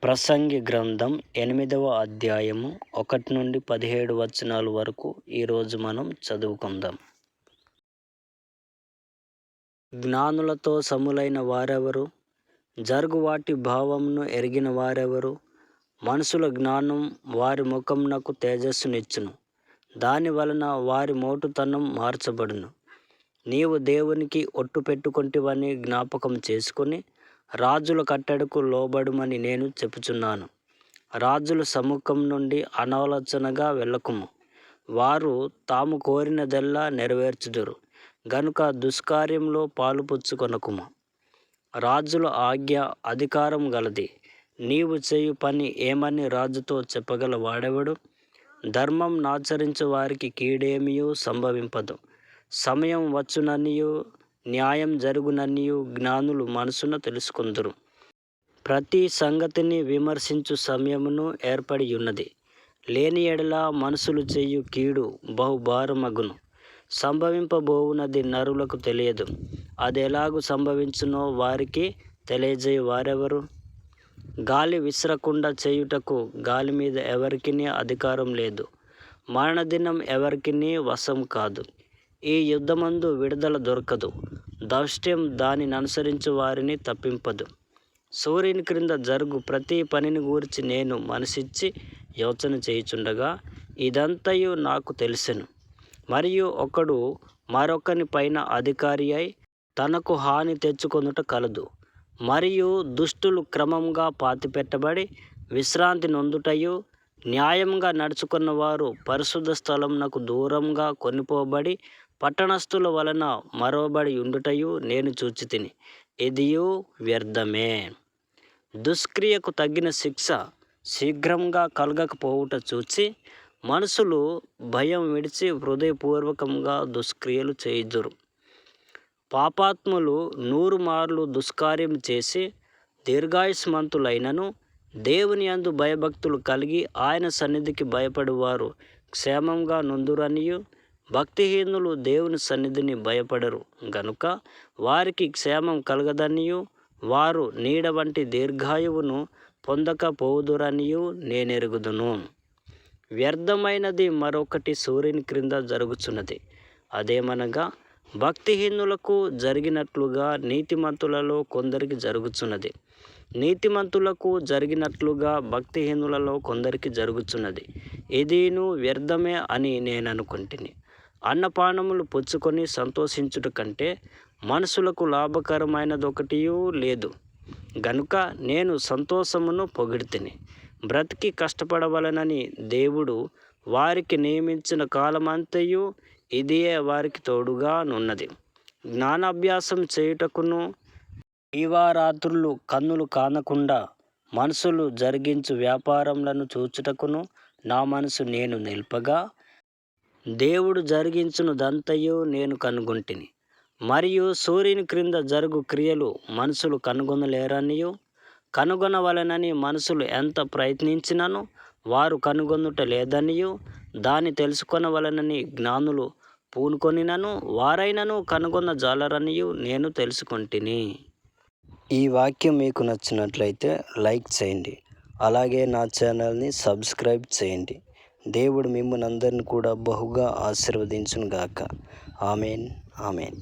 ప్రసంగి గ్రంథం 8వ అధ్యాయము 1 నుండి 17 వచనాల వరకు ఈరోజు మనం చదువుకుందాం. జ్ఞానులతో సములైన వారెవరు? జరుగు వాటి భావమును ఎరిగిన వారెవరు? మనుషుల జ్ఞానం వారి ముఖమునకు తేజస్సునిచ్చును, దాని వలన వారి మోటుతనం మార్చబడును. నీవు దేవునికి ఒట్టు పెట్టుకొంటివని జ్ఞాపకం చేసుకొని రాజుల కట్టడకు లోబడుమని నేను చెప్పుచున్నాను. రాజుల సముఖం నుండి అనాలోచనగా వెళ్ళకుము, వారు తాము కోరినదెల్లా నెరవేర్చుదురు గనుక దుష్కార్యంలో పాలుపుచ్చుకొనకుము. రాజుల ఆజ్ఞ అధికారం గలది, నీవు చేయు పని ఏమని రాజుతో చెప్పగల వాడెవడు? ధర్మం నాచరించు వారికి కీడేమియూ సంభవింపదు. సమయం వచ్చుననియు న్యాయం జరుగుననియు జ్ఞానులు మనసున తెలుసుకొందురు. ప్రతి సంగతిని విమర్శించు సమయమును ఏర్పడి ఉన్నది. లేని ఎడల మనుషులు చేయు కీడు బహుభారమగును. సంభవింపబోవునది నరులకు తెలియదు. అది ఎలాగు సంభవించునో వారికి తెలియజేయు వారెవరు? గాలి విసరకుండా చేయుటకు గాలి మీద ఎవరికిని అధికారం లేదు. మరణదినం ఎవరికిని వశం కాదు. ఈ యుద్ధమందు విడుదల దొరకదు. దౌష్ట్యం దానిని అనుసరించు వారిని తప్పింపదు. సూర్యుని క్రింద జరుగు ప్రతి పనిని గూర్చి నేను మనసిచ్చి యోచన చేయుచుండగా ఇదంతయు నాకు తెలిసెను. మరియు ఒకడు మరొకని పైన అధికారి అయి తనకు హాని తెచ్చుకొనుట కలదు. మరియు దుష్టులు క్రమంగా పాతిపెట్టబడి విశ్రాంతి నొందుటయు, న్యాయంగా నడుచుకున్న వారు పరిశుద్ధ స్థలమునకు దూరంగా కొనిపోబడి పట్టణస్థుల వలన మరవబడి ఉండుటయు నేను చూచితిని. ఇదియు వ్యర్థమే. దుష్క్రియకు తగిన శిక్ష శీఘ్రంగా కలగకపోవుట చూచి మనుషులు భయం విడిచి హృదయపూర్వకంగా దుష్క్రియలు చేయుదురు. పాపాత్ములు 100 మార్లు దుష్కార్యం చేసి దీర్ఘాయుష్మంతులైనను దేవుని యందు భయభక్తులు కలిగి ఆయన సన్నిధికి భయపడువారు క్షేమంగా నుందురనియు, భక్తిహీనులు దేవుని సన్నిధిని భయపడరు గనుక వారికి క్షేమం కలగదనియు, వారు నీడ వంటి దీర్ఘాయువును పొందకపోవుదురనియు నేనెరుగుదును. వ్యర్థమైనది మరొకటి సూర్యుని క్రింద జరుగుచున్నది. అదేమనగా భక్తిహీనులకు జరిగినట్లుగా నీతిమంతులలో కొందరికి జరుగుచున్నది. నీతిమంతులకు జరిగినట్లుగా భక్తిహీనులలో కొందరికి జరుగుచున్నది. ఇదిను వ్యర్థమే అని నేననుకొంటిని. అన్నపానములు పుచ్చుకొని సంతోషించుట కంటే మనుషులకు లాభకరమైనదొకటియూ లేదు గనుక నేను సంతోషమును పొగిడితిని. బ్రతికి కష్టపడవలనని దేవుడు వారికి నియమించిన కాలమంతయు ఇదియే వారికి తోడుగా నున్నది. జ్ఞానాభ్యాసం చేయుటకును దీవారాత్రులు కన్నులు కానకుండా మనుషులు జరిగించు వ్యాపారములను చూచుటకును నా మనసు నేను నిల్పగా దేవుడు జరిగించునదంతయు నేను కనుగొంటిని. మరియు సూర్యుని క్రింద జరుగు క్రియలు మనుషులు కనుగొనలేరనియు, కనుగొనవలెనని మనుషులు ఎంత ప్రయత్నించినను వారు కనుగొనుట లేదనియు, దాన్ని తెలుసుకొనవలెనని జ్ఞానులు పూనుకొనినను వారైనను కనుగొన జాలరనియు నేను తెలుసుకొంటిని. ఈ వాక్యం మీకు నచ్చినట్లయితే లైక్ చేయండి. అలాగే నా ఛానల్ని సబ్స్క్రైబ్ చేయండి. దేవుడు మిమ్మల్ని అందరిని కూడా బహుగా ఆశీర్వదించును గాక. ఆమెన్. ఆమెన్.